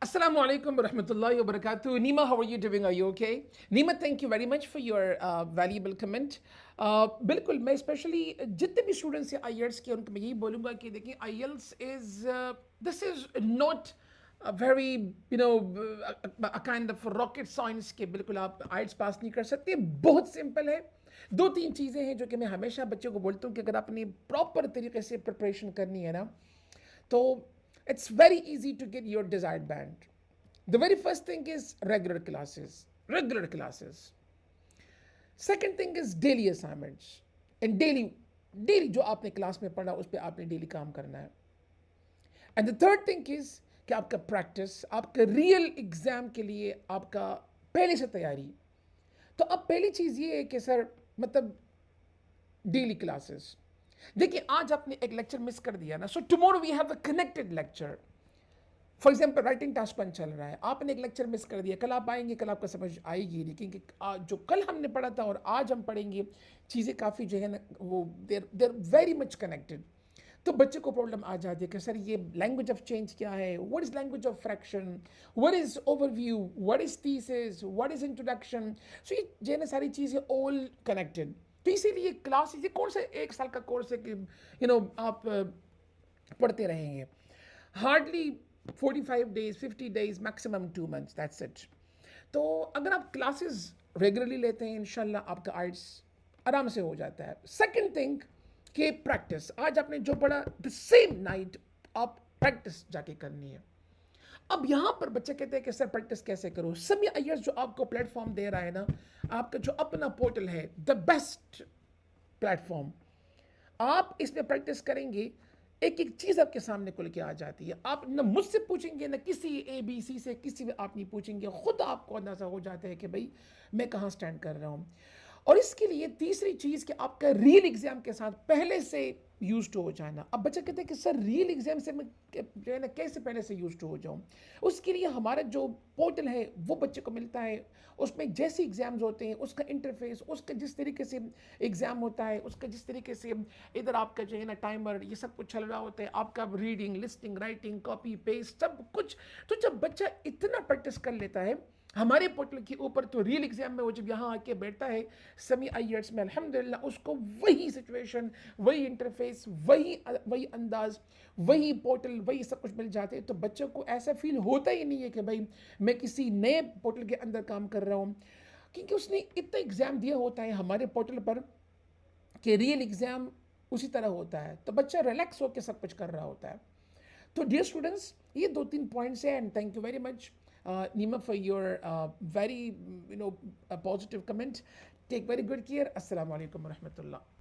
Assalamu alaikum wa rahmatullahi wa barakatuh. Nima, how are you doing? Are you okay? Nima, thank you very much for your valuable comment. بالکل میں especially جتنے بھی students ہیں آئی else کے ان کو میں یہی بولوں گا کہ دیکھیں IELTS is this is not very you know kind of rocket science کے بالکل آپ آئلس پاس نہیں کر سکتے. بہت سمپل ہے. دو تین چیزیں ہیں جو کہ میں ہمیشہ بچوں کو بولتا ہوں کہ اگر آپ نے پراپر طریقے سے پریپریشن کرنی ہے نا تو it's very easy to get your desired band. The very first thing is regular classes. Regular classes. Second thing is daily assignments. And daily جو آپ نے کلاس میں پڑھا اس پہ آپ نے ڈیلی کام کرنا ہے. And the third thing is کہ آپ کا پریکٹس آپ کا ریئل ایگزام کے لیے آپ کا پہلے سے تیاری. تو اب پہلی چیز یہ ہے کہ سر مطلب ڈیلی کلاسز. دیکھیے آج آپ نے ایک لیکچر مس کر دیا نا, so tomorrow we have a connected lecture. For example writing task 1 چل رہا ہے, آپ نے ایک لیکچر مس کر دیا, کل آپ آئیں گے, کل آپ کا سمجھ آئے گی نہیں, کیونکہ جو کل ہم نے پڑھا تھا اور آج ہم پڑھیں گے چیزیں کافی جو ہے نا وہ دیر ویری مچ کنیکٹڈ. تو بچے کو پرابلم آ جاتی ہے کہ سر یہ لینگویج آف چینج کیا ہے, what is language of fraction, what is overview ویو, what is thesis, what is introduction. So یہ جو ہے نا ساری چیزیں آل کنیکٹڈ. تو اسی لیے کلاس یہ کون سا 1 سال کا کورس ہے کہ آپ پڑھتے رہیں گے. Hardly 45 days 50 days maximum 2 months, that's it. تو اگر آپ کلاسز ریگولرلی لیتے ہیں انشاءاللہ آپ کا آئلٹس آرام سے ہو جاتا ہے. سیکنڈ تھنگ کہ پریکٹس, آج آپ نے جو پڑھا دا سیم نائٹ آپ پریکٹس جا کے کرنی ہے. اب یہاں پر بچے کہتے ہیں کہ سر پریکٹس کیسے کروں. سمی ایئرز جو آپ کو پلیٹ فارم دے رہا ہے نا, آپ کا جو اپنا پورٹل ہے دا بیسٹ پلیٹ فارم. آپ اس میں پریکٹس کریں گے, ایک ایک چیز آپ کے سامنے کھل کے آ جاتی ہے. آپ نہ مجھ سے پوچھیں گے نہ کسی اے بی سی سے کسی بھی آپ نہیں پوچھیں گے, خود آپ کو اندازہ ہو جاتا ہے کہ بھائی میں کہاں سٹینڈ کر رہا ہوں. اور اس کے لیے تیسری چیز کہ آپ کا ریئل ایگزام کے ساتھ پہلے سے یوز ٹو ہو جانا. اب بچہ کہتے ہیں کہ سر ریئل ایگزام سے میں جو ہے نا کیسے پہلے سے یوز ٹو ہو جاؤں. اس کے لیے ہمارا جو پورٹل ہے وہ بچے کو ملتا ہے, اس میں جیسے ایگزامز ہوتے ہیں اس کا انٹرفیس, اس کا جس طریقے سے ایگزام ہوتا ہے, اس کا جس طریقے سے ادھر آپ کا جو ہے نا ٹائمر یہ سب کچھ چل رہا ہوتا ہے, آپ کا reading listening writing copy paste سب کچھ. تو جب بچہ اتنا پریکٹس کر لیتا ہے ہمارے پورٹل کے اوپر, تو ریئل ایگزام میں وہ جب یہاں آ کے بیٹھتا ہے سمی آئیٹس میں الحمدللہ اس کو وہی سچویشن, وہی انٹرفیس, وہی انداز, وہی پورٹل, وہی سب کچھ مل جاتے ہیں. تو بچوں کو ایسا فیل ہوتا ہی نہیں ہے کہ بھائی میں کسی نئے پورٹل کے اندر کام کر رہا ہوں, کیونکہ اس نے اتنا ایگزام دیا ہوتا ہے ہمارے پورٹل پر کہ ریئل ایگزام اسی طرح ہوتا ہے. تو بچہ ریلیکس ہو کے سب کچھ کر رہا ہوتا ہے. تو ڈیئر اسٹوڈنٹس یہ 2-3 پوائنٹس ہیں, and thank you very much Nima for your very positive comment. Take very good care. السلام علیکم ورحمۃ اللہ.